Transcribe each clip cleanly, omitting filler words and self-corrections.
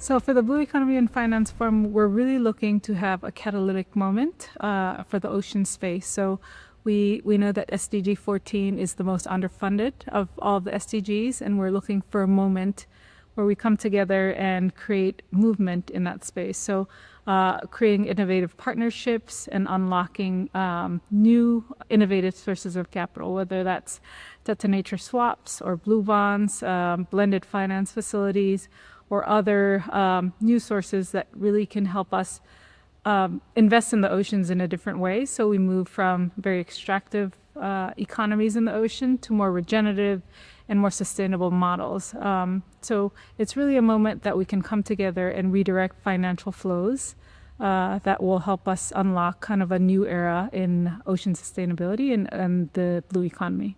So for the Blue Economy and Finance Forum, we're really looking to have a catalytic moment for the ocean space. So we know that SDG 14 is the most underfunded of all the SDGs, and we're looking for a moment where we come together and create movement in that space. So creating innovative partnerships and unlocking new innovative sources of capital, whether that's debt to nature swaps or blue bonds, blended finance facilities, or other new sources that really can help us invest in the oceans in a different way. So we move from very extractive economies in the ocean to more regenerative and more sustainable models. So it's really a moment that we can come together and redirect financial flows that will help us unlock kind of a new era in ocean sustainability and the blue economy.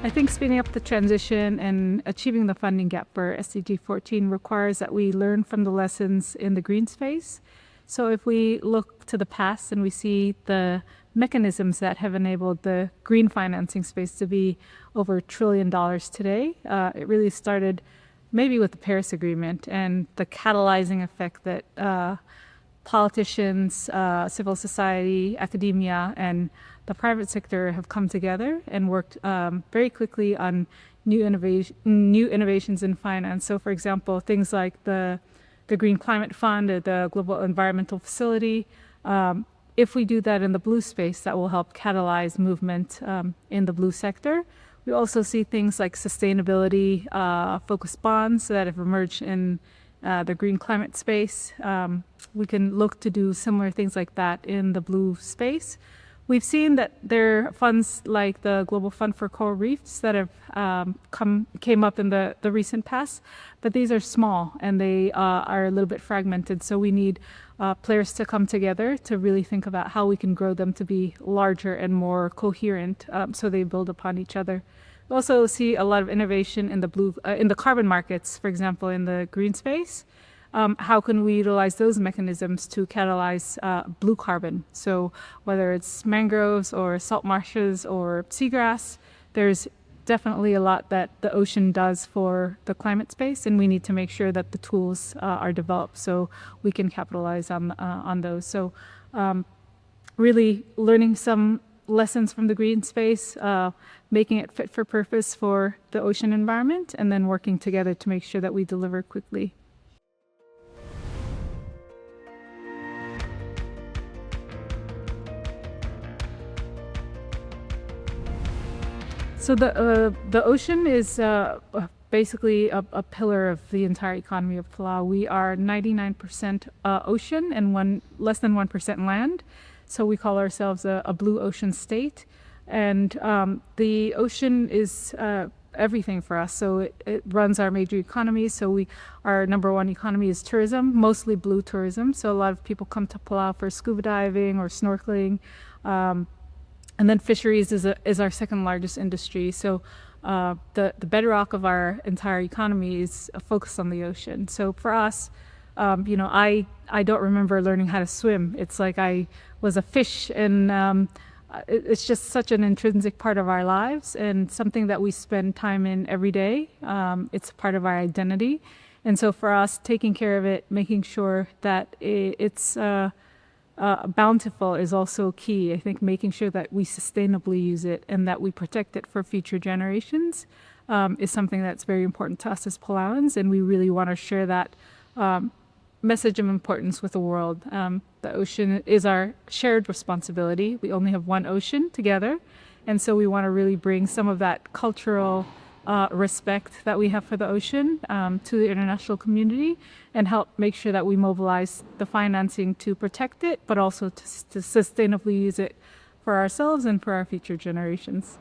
I think speeding up the transition and achieving the funding gap for SDG 14 requires that we learn from the lessons in the green space. So if we look to the past and we see the mechanisms that have enabled the green financing space to be over $1 trillion today, it really started maybe with the Paris Agreement and the catalyzing effect that politicians, civil society, academia, and the private sector have come together and worked very quickly on new innovations in finance. So, for example, things like the Green Climate Fund, or the Global Environmental Facility. If we do that in the blue space, that will help catalyze movement in the blue sector. We also see things like sustainability focused bonds that have emerged in the green climate space. We can look to do similar things like that in the blue space. We've seen that there are funds like the Global Fund for Coral Reefs that have came up in the recent past, but these are small and they are a little bit fragmented. So we need players to come together to really think about how we can grow them to be larger and more coherent, so they build upon each other. We also see a lot of innovation in the carbon markets, for example, in the green space. How can we utilize those mechanisms to catalyze blue carbon? So whether it's mangroves or salt marshes or seagrass, there's definitely a lot that the ocean does for the climate space, and we need to make sure that the tools are developed so we can capitalize on those. So really learning some lessons from the green space, making it fit for purpose for the ocean environment, and then working together to make sure that we deliver quickly. So the ocean is basically a pillar of the entire economy of Palau. We are 99% ocean and less than 1% land. So we call ourselves a blue ocean state. And the ocean is everything for us. So it runs our major economies. So our number one economy is tourism, mostly blue tourism. So a lot of people come to Palau for scuba diving or snorkeling. And then fisheries is our second largest industry. So the bedrock of our entire economy is focused on the ocean. So for us, I don't remember learning how to swim. It's like I was a fish, and it's just such an intrinsic part of our lives and something that we spend time in every day. It's part of our identity. And so for us, taking care of it, making sure that it's bountiful is also key. I think making sure that we sustainably use it and that we protect it for future generations is something that's very important to us as Palauans, and we really want to share that message of importance with the world. The ocean is our shared responsibility. We only have one ocean together, and so we want to really bring some of that cultural respect that we have for the ocean to the international community and help make sure that we mobilize the financing to protect it, but also to sustainably use it for ourselves and for our future generations.